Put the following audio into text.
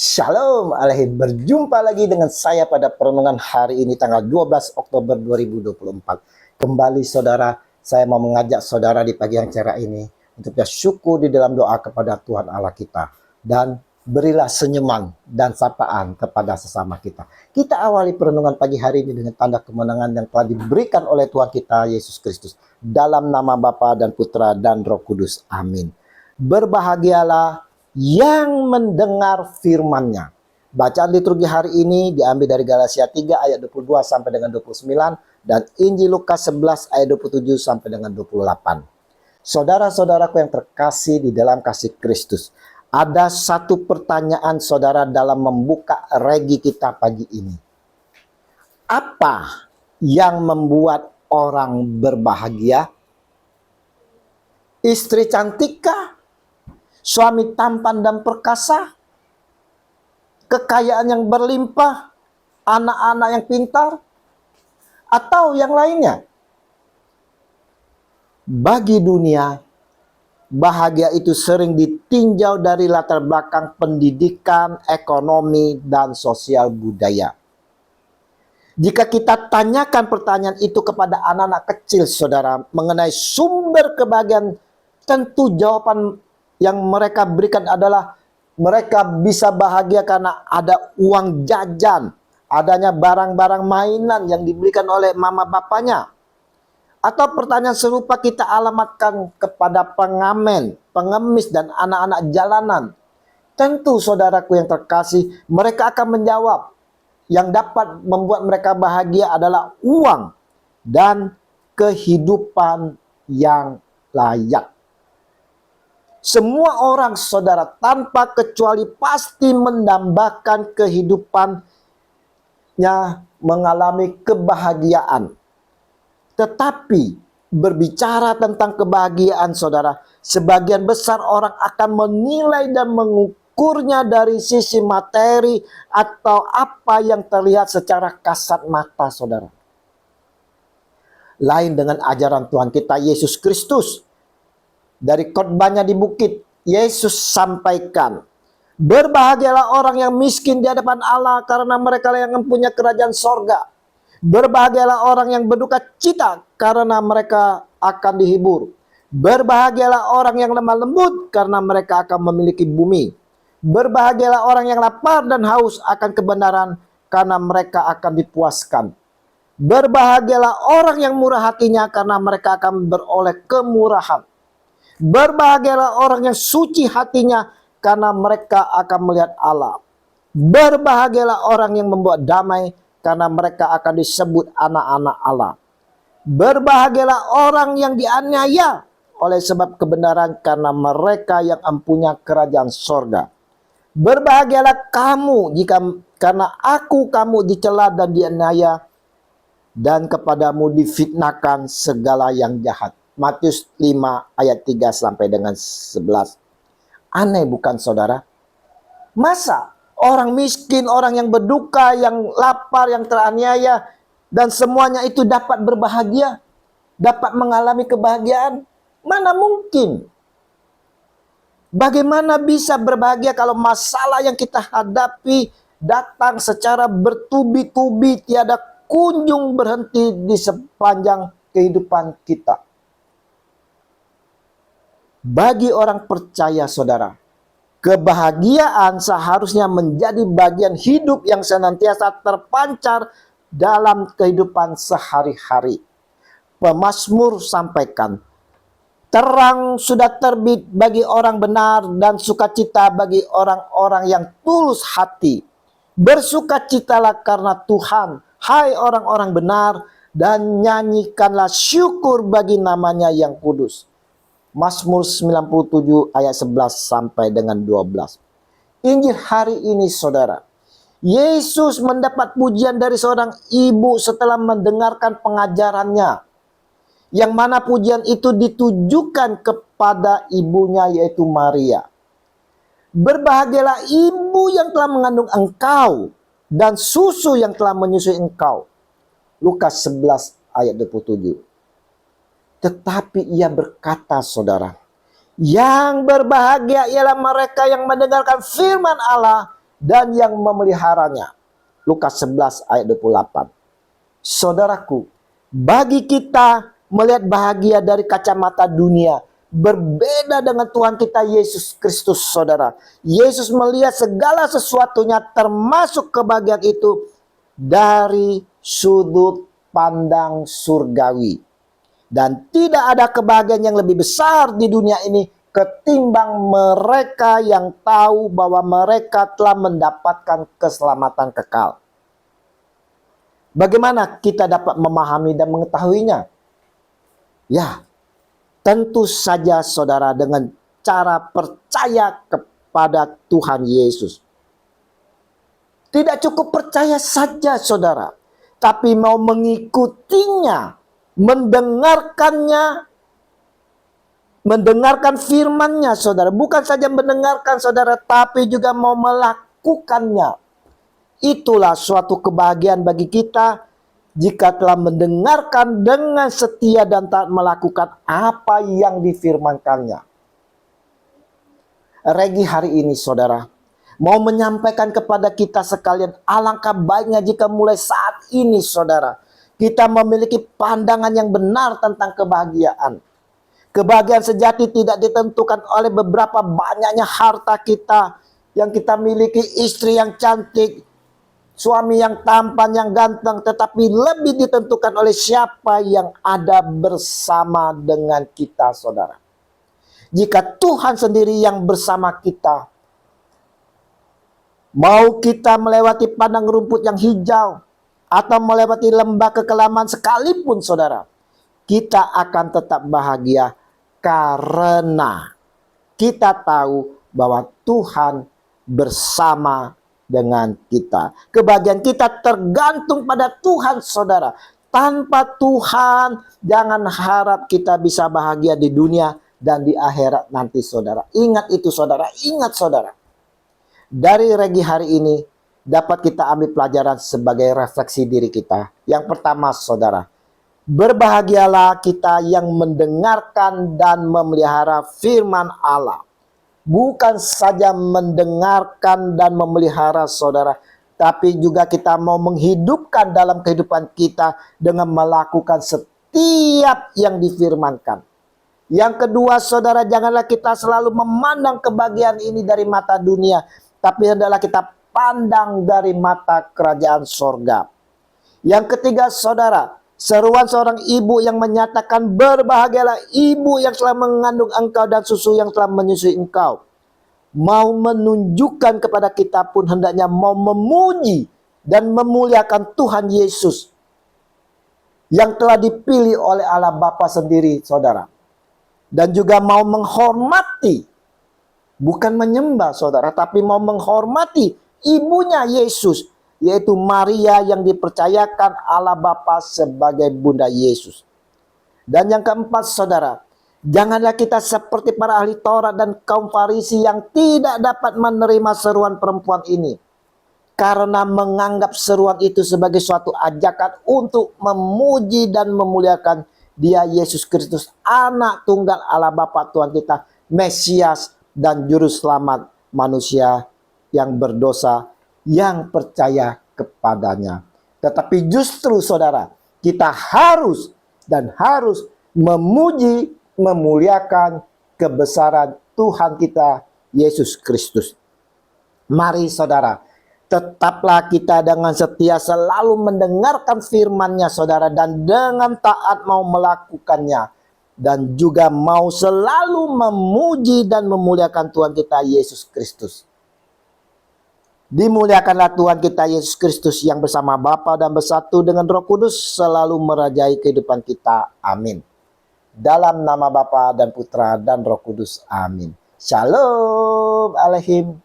Shalom Alaikum, berjumpa lagi dengan saya pada perenungan hari ini tanggal 12 Oktober 2024. Kembali saudara, saya mau mengajak saudara di pagi yang cerah ini untuk bersyukur di dalam doa kepada Tuhan Allah kita. Dan berilah senyuman dan sapaan kepada sesama kita. Kita awali perenungan pagi hari ini dengan tanda kemenangan yang telah diberikan oleh Tuhan kita Yesus Kristus. Dalam nama Bapa dan Putra dan Roh Kudus. Amin. Berbahagialah yang mendengar firman-Nya. Bacaan liturgi hari ini diambil dari Galatia 3 ayat 22 sampai dengan 29 dan Injil Lukas 11 ayat 27 sampai dengan 28. Saudara-saudaraku yang terkasih di dalam kasih Kristus, ada satu pertanyaan saudara dalam membuka regi kita pagi ini. Apa yang membuat orang berbahagia? Istri cantikkah? Suami tampan dan perkasa, kekayaan yang berlimpah, anak-anak yang pintar, atau yang lainnya? Bagi dunia, bahagia itu sering ditinjau dari latar belakang pendidikan, ekonomi, dan sosial budaya. Jika kita tanyakan pertanyaan itu kepada anak-anak kecil, saudara, mengenai sumber kebahagiaan, tentu jawaban yang mereka berikan adalah mereka bisa bahagia karena ada uang jajan, adanya barang-barang mainan yang diberikan oleh mama bapaknya. Atau pertanyaan serupa kita alamatkan kepada pengamen, pengemis, dan anak-anak jalanan. Tentu saudaraku yang terkasih, mereka akan menjawab yang dapat membuat mereka bahagia adalah uang dan kehidupan yang layak. Semua orang saudara tanpa kecuali pasti mendambakan kehidupannya mengalami kebahagiaan. Tetapi berbicara tentang kebahagiaan saudara, sebagian besar orang akan menilai dan mengukurnya dari sisi materi atau apa yang terlihat secara kasat mata saudara. Lain dengan ajaran Tuhan kita Yesus Kristus. Dari khotbahnya di bukit, Yesus sampaikan, berbahagialah orang yang miskin di hadapan Allah karena mereka yang mempunyai kerajaan sorga. Berbahagialah orang yang berduka cita karena mereka akan dihibur. Berbahagialah orang yang lemah lembut karena mereka akan memiliki bumi. Berbahagialah orang yang lapar dan haus akan kebenaran karena mereka akan dipuaskan. Berbahagialah orang yang murah hatinya karena mereka akan beroleh kemurahan. Berbahagialah orang yang suci hatinya karena mereka akan melihat Allah. Berbahagialah orang yang membuat damai karena mereka akan disebut anak-anak Allah. Berbahagialah orang yang dianiaya oleh sebab kebenaran karena mereka yang mempunyai kerajaan sorga. Berbahagialah kamu jika karena kamu dicela dan dianiaya dan kepadamu difitnahkan segala yang jahat. Matius 5 ayat 3 sampai dengan 11. Aneh bukan saudara? Masa orang miskin, orang yang berduka, yang lapar, yang teraniaya, dan semuanya itu dapat berbahagia? Dapat mengalami kebahagiaan? Mana mungkin? Bagaimana bisa berbahagia kalau masalah yang kita hadapi datang secara bertubi-tubi, tiada kunjung berhenti di sepanjang kehidupan kita? Bagi orang percaya saudara, kebahagiaan seharusnya menjadi bagian hidup yang senantiasa terpancar dalam kehidupan sehari-hari. Pemazmur sampaikan, terang sudah terbit bagi orang benar dan sukacita bagi orang-orang yang tulus hati. Bersukacitalah karena Tuhan, hai orang-orang benar, dan nyanyikanlah syukur bagi namanya yang kudus. Mazmur 97 ayat 11 sampai dengan 12. Injil hari ini saudara, Yesus mendapat pujian dari seorang ibu setelah mendengarkan pengajarannya, yang mana pujian itu ditujukan kepada ibunya yaitu Maria. Berbahagialah ibu yang telah mengandung engkau dan susu yang telah menyusui engkau. Lukas 11 ayat 27. Tetapi ia berkata saudara, yang berbahagia ialah mereka yang mendengarkan firman Allah dan yang memeliharanya. Lukas 11 ayat 28. Saudaraku, bagi kita melihat bahagia dari kacamata dunia berbeda dengan Tuhan kita Yesus Kristus, saudara. Yesus melihat segala sesuatunya termasuk kebahagiaan itu dari sudut pandang surgawi. Dan tidak ada kebahagiaan yang lebih besar di dunia ini ketimbang mereka yang tahu bahwa mereka telah mendapatkan keselamatan kekal. Bagaimana kita dapat memahami dan mengetahuinya? Ya, tentu saja saudara dengan cara percaya kepada Tuhan Yesus. Tidak cukup percaya saja saudara, tapi mau mengikutinya, mendengarkan firman-Nya saudara. Bukan saja mendengarkan saudara, tapi juga mau melakukannya. Itulah suatu kebahagiaan bagi kita jika telah mendengarkan dengan setia dan taat melakukan apa yang difirmankannya. Regi hari ini saudara mau menyampaikan kepada kita sekalian, alangkah baiknya jika mulai saat ini saudara kita memiliki pandangan yang benar tentang kebahagiaan. Kebahagiaan sejati tidak ditentukan oleh beberapa banyaknya harta kita yang kita miliki, istri yang cantik, suami yang tampan, yang ganteng, tetapi lebih ditentukan oleh siapa yang ada bersama dengan kita, saudara. Jika Tuhan sendiri yang bersama kita, mau kita melewati padang rumput yang hijau, atau melewati lembah kekelaman sekalipun, saudara, kita akan tetap bahagia karena kita tahu bahwa Tuhan bersama dengan kita. Kebahagiaan kita tergantung pada Tuhan, saudara. Tanpa Tuhan, jangan harap kita bisa bahagia di dunia dan di akhirat nanti, saudara. Ingat itu, saudara. Ingat, saudara. Dari regi hari ini, dapat kita ambil pelajaran sebagai refleksi diri kita. Yang pertama, saudara, berbahagialah kita yang mendengarkan dan memelihara firman Allah. Bukan saja mendengarkan dan memelihara, saudara, tapi juga kita mau menghidupkan dalam kehidupan kita dengan melakukan setiap yang difirmankan. Yang kedua, saudara, janganlah kita selalu memandang kebahagiaan ini dari mata dunia, tapi hendaklah kita pandang dari mata kerajaan sorga. Yang ketiga, saudara, seruan seorang ibu yang menyatakan, berbahagialah ibu yang telah mengandung engkau dan susu yang telah menyusui engkau, mau menunjukkan kepada kita pun hendaknya mau memuji dan memuliakan Tuhan Yesus yang telah dipilih oleh Allah Bapa sendiri, saudara. Dan juga mau menghormati, bukan menyembah, saudara, tapi mau menghormati ibunya Yesus, yaitu Maria yang dipercayakan Allah Bapa sebagai Bunda Yesus. Dan yang keempat, saudara, janganlah kita seperti para ahli Taurat dan kaum Farisi yang tidak dapat menerima seruan perempuan ini, karena menganggap seruan itu sebagai suatu ajakan untuk memuji dan memuliakan Dia Yesus Kristus, anak tunggal Allah Bapa Tuhan kita, Mesias dan Juru Selamat manusia yang berdosa yang percaya kepadanya. Tetapi justru, saudara, kita harus memuji, memuliakan kebesaran Tuhan kita Yesus Kristus. Mari, saudara, tetaplah kita dengan setia selalu mendengarkan firman-Nya, saudara, dan dengan taat mau melakukannya, dan juga mau selalu memuji dan memuliakan Tuhan kita Yesus Kristus. Dimuliakanlah Tuhan kita Yesus Kristus yang bersama Bapa dan bersatu dengan Roh Kudus selalu merajai kehidupan kita. Amin. Dalam nama Bapa dan Putra dan Roh Kudus. Amin. Shalom Aleihim.